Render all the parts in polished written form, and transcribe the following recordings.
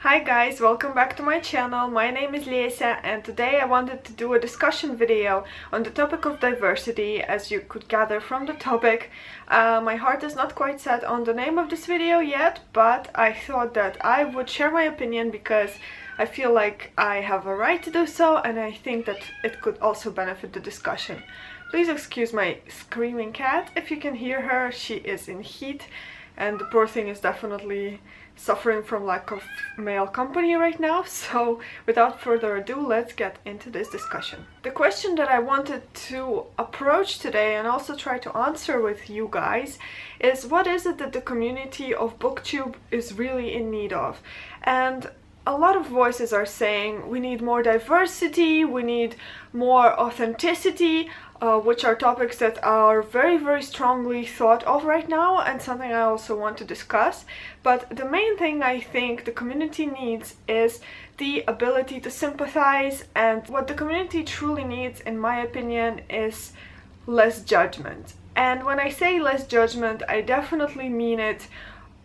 Hi guys, welcome back to my channel. My name is Lisa and today I wanted to do a discussion video on the topic of diversity. As you could gather from the topic, my heart is not quite set on the name of this video yet, but I thought that I would share my opinion because I feel like I have a right to do so, and I think that it could also benefit the discussion. Please excuse my screaming cat. If you can hear her, she is in heat and the poor thing is definitely suffering from lack of male company right now. So without further ado, let's get into this discussion. The question that I wanted to approach today and also try to answer with you guys is, what is it that the community of BookTube is really in need of? And a lot of voices are saying we need more diversity, we need more authenticity, which are topics that are very strongly thought of right now and something I also want to discuss. But the main thing I think the community needs is the ability to sympathize, and what the community truly needs, in my opinion, is less judgment. And when I say less judgment, I definitely mean it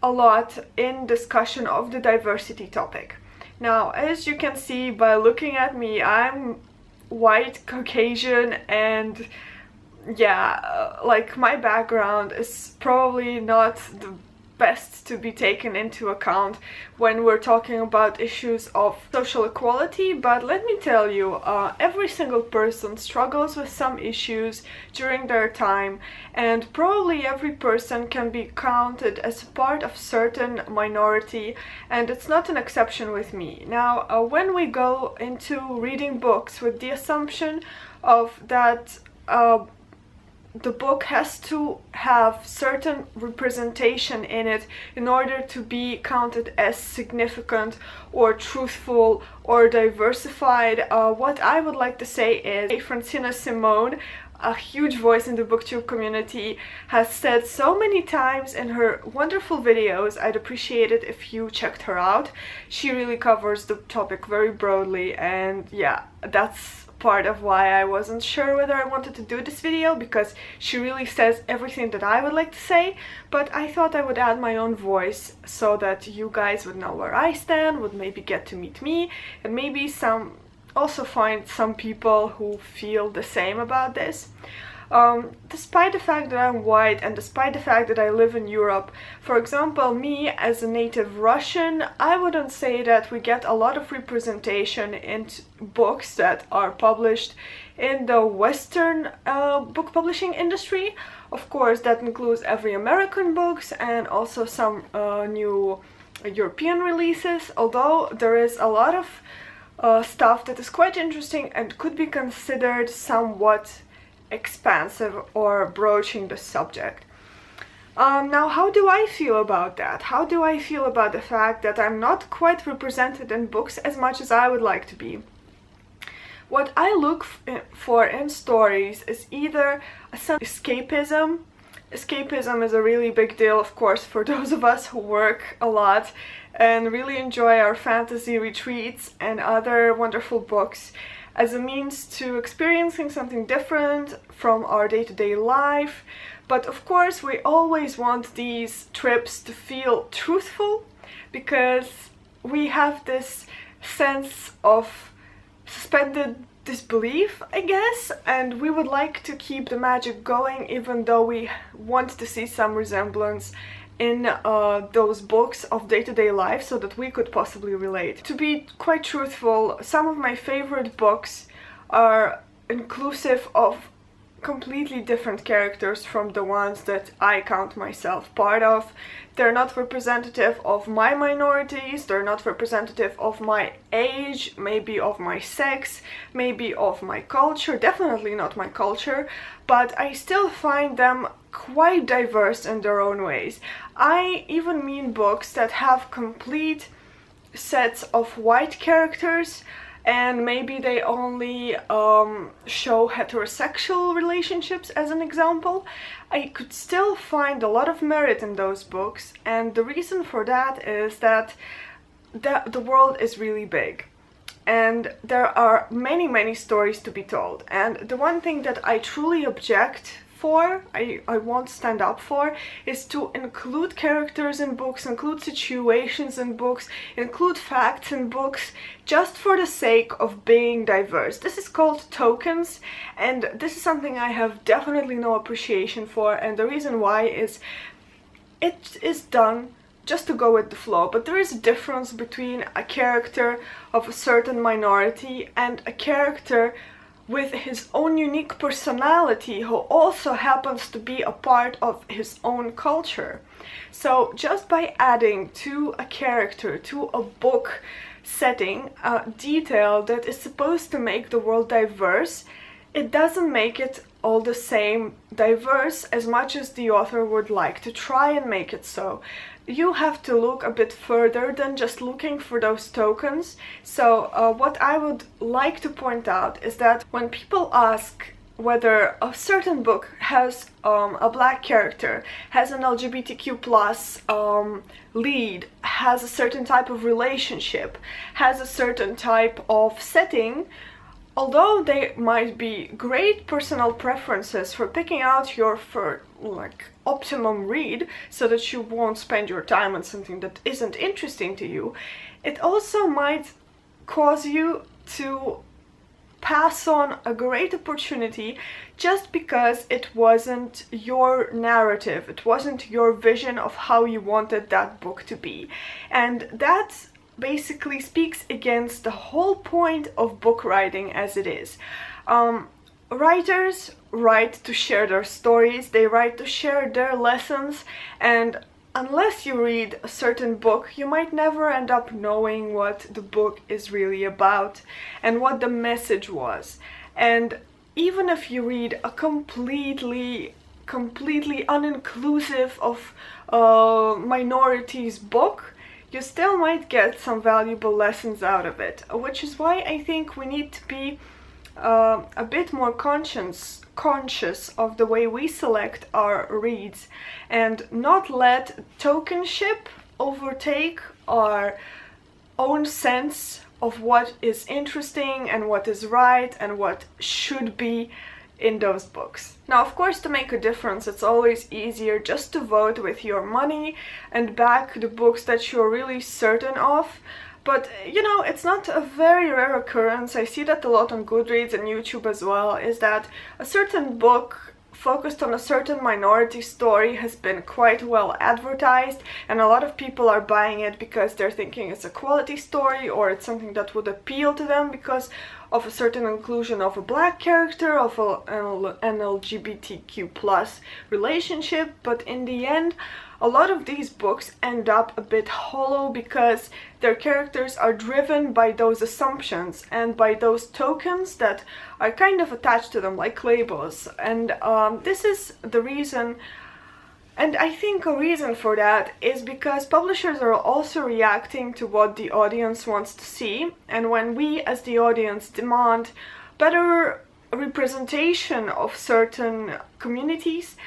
a lot in discussion of the diversity topic. Now, as you can see by looking at me, I'm white, Caucasian, and yeah, like my background is probably not the best to be taken into account when we're talking about issues of social equality. But let me tell you, every single person struggles with some issues during their time, and probably every person can be counted as part of certain minority, and it's not an exception with me. Now, when we go into reading books with the assumption of that the book has to have certain representation in it in order to be counted as significant or truthful or diversified, what I would like to say is, Francina Simone, a huge voice in the BookTube community, has said so many times in her wonderful videos. I'd appreciate it if you checked her out. She really covers the topic very broadly, and yeah, that's part of why I wasn't sure whether I wanted to do this video, because she really says everything that I would like to say, but I thought I would add my own voice so that you guys would know where I stand, would maybe get to meet me, and maybe also find some people who feel the same about this. Despite the fact that I'm white and despite the fact that I live in Europe, for example, me as a native Russian, I wouldn't say that we get a lot of representation in books that are published in the Western book publishing industry. Of course, that includes every American books and also some new European releases, although there is a lot of stuff that is quite interesting and could be considered somewhat expansive or broaching the subject. Now, how do I feel about that? How do I feel about the fact that I'm not quite represented in books as much as I would like to be? What I look for in stories is either some escapism. Escapism is a really big deal, of course, for those of us who work a lot and really enjoy our fantasy retreats and other wonderful books, as a means to experiencing something different from our day-to-day life. But of course, we always want these trips to feel truthful, because we have this sense of suspended disbelief, I guess, and we would like to keep the magic going, even though we want to see some resemblance in those books of day-to-day life so that we could possibly relate. To be quite truthful, some of my favorite books are inclusive of completely different characters from the ones that I count myself part of. They're not representative of my minorities, they're not representative of my age, maybe of my sex, maybe of my culture, definitely not my culture, but I still find them quite diverse in their own ways. I even mean books that have complete sets of white characters, and maybe they only show heterosexual relationships as an example. I could still find a lot of merit in those books, and the reason for that is that the world is really big and there are many stories to be told. And the one thing that I truly object for, I won't stand up for, is to include characters in books, include situations in books, include facts in books, just for the sake of being diverse. This is called tokens, and this is something I have definitely no appreciation for, and the reason why is it is done just to go with the flow. But there is a difference between a character of a certain minority and a character with his own unique personality who also happens to be a part of his own culture. So just by adding to a character, to a book setting, a detail that is supposed to make the world diverse, it doesn't make it all the same diverse as much as the author would like to try and make it so. You have to look a bit further than just looking for those tokens. So what I would like to point out is that when people ask whether a certain book has a black character, has an LGBTQ plus lead, has a certain type of relationship, has a certain type of setting, although they might be great personal preferences for picking out your optimum read so that you won't spend your time on something that isn't interesting to you, it also might cause you to pass on a great opportunity just because it wasn't your narrative, it wasn't your vision of how you wanted that book to be. And that basically speaks against the whole point of book writing as it is. Writers write to share their stories, they write to share their lessons, and unless you read a certain book, you might never end up knowing what the book is really about and what the message was. And even if you read a completely uninclusive of minorities book, you still might get some valuable lessons out of it, which is why I think we need to be a bit more conscious of the way we select our reads and not let tokenship overtake our own sense of what is interesting and what is right and what should be in those books. Now, of course, to make a difference, it's always easier just to vote with your money and back the books that you're really certain of. But, you know, it's not a very rare occurrence. I see that a lot on Goodreads and YouTube as well, is that a certain book focused on a certain minority story has been quite well advertised, and a lot of people are buying it because they're thinking it's a quality story or it's something that would appeal to them because of a certain inclusion of a black character, of an LGBTQ plus relationship. But in the end, a lot of these books end up a bit hollow because their characters are driven by those assumptions and by those tokens that are kind of attached to them like labels. And this is the reason, and I think a reason for that is because publishers are also reacting to what the audience wants to see, and when we as the audience demand better representation of certain communities,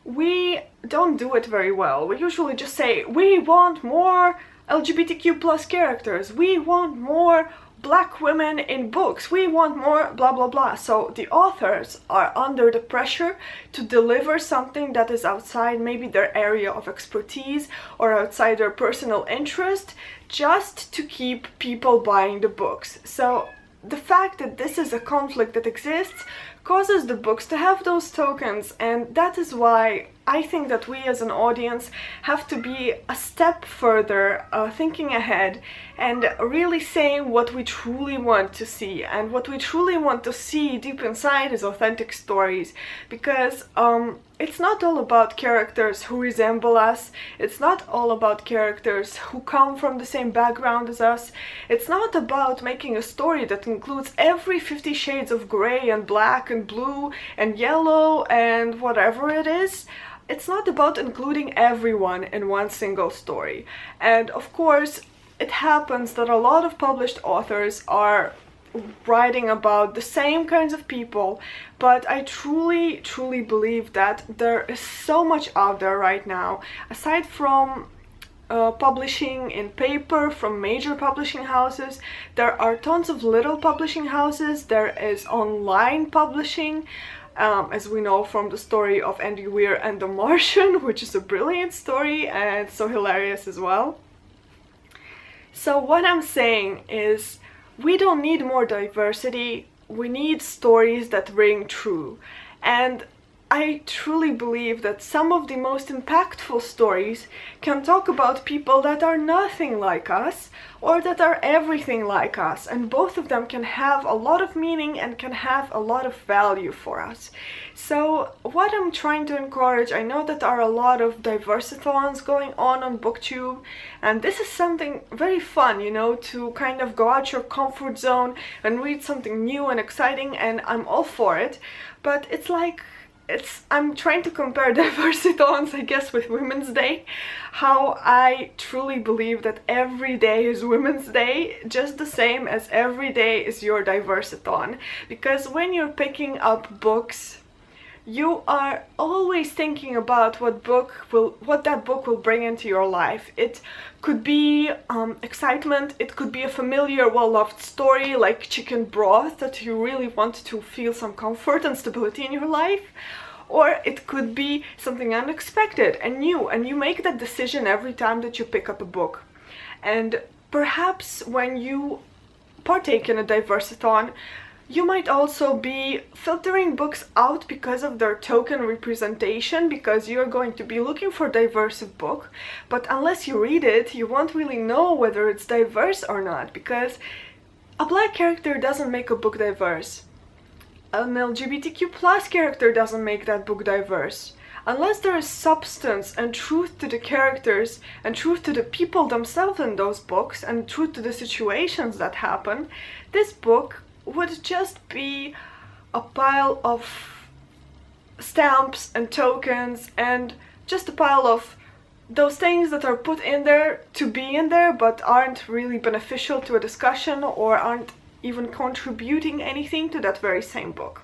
we don't do it very well. We usually just say, we want more LGBTQ plus characters, we want more black women in books, we want more blah blah blah. So the authors are under the pressure to deliver something that is outside maybe their area of expertise or outside their personal interest, just to keep people buying the books. So the fact that this is a conflict that exists causes the books to have those tokens, and that is why I think that we as an audience have to be a step further, thinking ahead and really saying what we truly want to see. And what we truly want to see deep inside is authentic stories, because it's not all about characters who resemble us, it's not all about characters who come from the same background as us, it's not about making a story that includes every 50 shades of grey and black and blue and yellow and whatever it is. It's not about including everyone in one single story. And of course, it happens that a lot of published authors are writing about the same kinds of people, but I truly believe that there is so much out there right now, aside from publishing in paper from major publishing houses. There are tons of little publishing houses, there is online publishing, as we know from the story of Andy Weir and The Martian, which is a brilliant story and so hilarious as well. So what I'm saying is, we don't need more diversity, we need stories that ring true. And I truly believe that some of the most impactful stories can talk about people that are nothing like us or that are everything like us, and both of them can have a lot of meaning and can have a lot of value for us. So what I'm trying to encourage, I know that there are a lot of diversathons going on BookTube, and this is something very fun, you know, to kind of go out your comfort zone and read something new and exciting, and I'm all for it. But it's like, I'm trying to compare diversathons, I guess, with Women's Day. How I truly believe that every day is Women's Day, just the same as every day is your diversathon. Because when you're picking up books, you are always thinking about what that book will bring into your life. It could be excitement, it could be a familiar, well-loved story like chicken broth that you really want to feel some comfort and stability in your life, or it could be something unexpected and new, and you make that decision every time that you pick up a book. And perhaps when you partake in a diversathon, you might also be filtering books out because of their token representation, because you're going to be looking for a diverse book, but unless you read it, you won't really know whether it's diverse or not, because a black character doesn't make a book diverse. An LGBTQ plus character doesn't make that book diverse. Unless there is substance and truth to the characters and truth to the people themselves in those books and truth to the situations that happen, this book would just be a pile of stamps and tokens and just a pile of those things that are put in there to be in there but aren't really beneficial to a discussion or aren't even contributing anything to that very same book.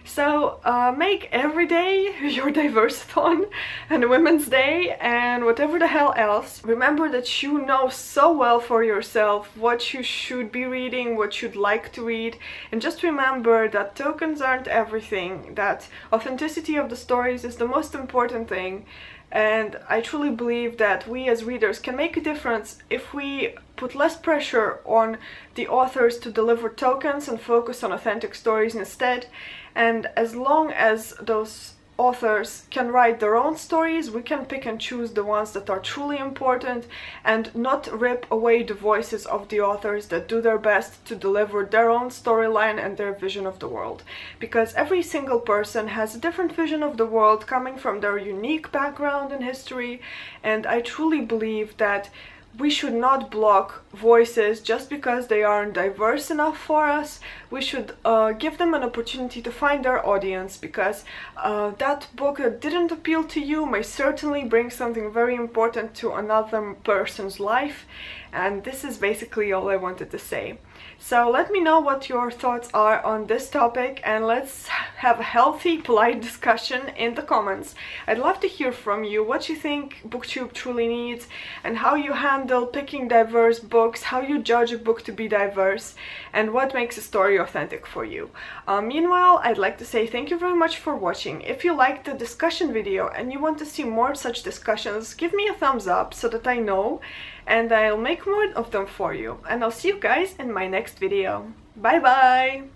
So make every day your diversathon and Women's Day and whatever the hell else. Remember that you know so well for yourself what you should be reading, what you'd like to read, and just remember that tokens aren't everything, that authenticity of the stories is the most important thing. And I truly believe that we as readers can make a difference if we put less pressure on the authors to deliver tokens and focus on authentic stories instead. And as long as those authors can write their own stories, we can pick and choose the ones that are truly important and not rip away the voices of the authors that do their best to deliver their own storyline and their vision of the world. Because every single person has a different vision of the world coming from their unique background and history, and I truly believe that we should not block voices just because they aren't diverse enough for us. We should give them an opportunity to find their audience, because that book that didn't appeal to you may certainly bring something very important to another person's life. And this is basically all I wanted to say. So let me know what your thoughts are on this topic, and let's have a healthy, polite discussion in the comments. I'd love to hear from you what you think BookTube truly needs, and how you handle picking diverse books, how you judge a book to be diverse, and what makes a story authentic for you. Meanwhile, I'd like to say thank you very much for watching. If you liked the discussion video and you want to see more such discussions, give me a thumbs up so that I know, and I'll make more of them for you. And I'll see you guys in my next video. Bye bye!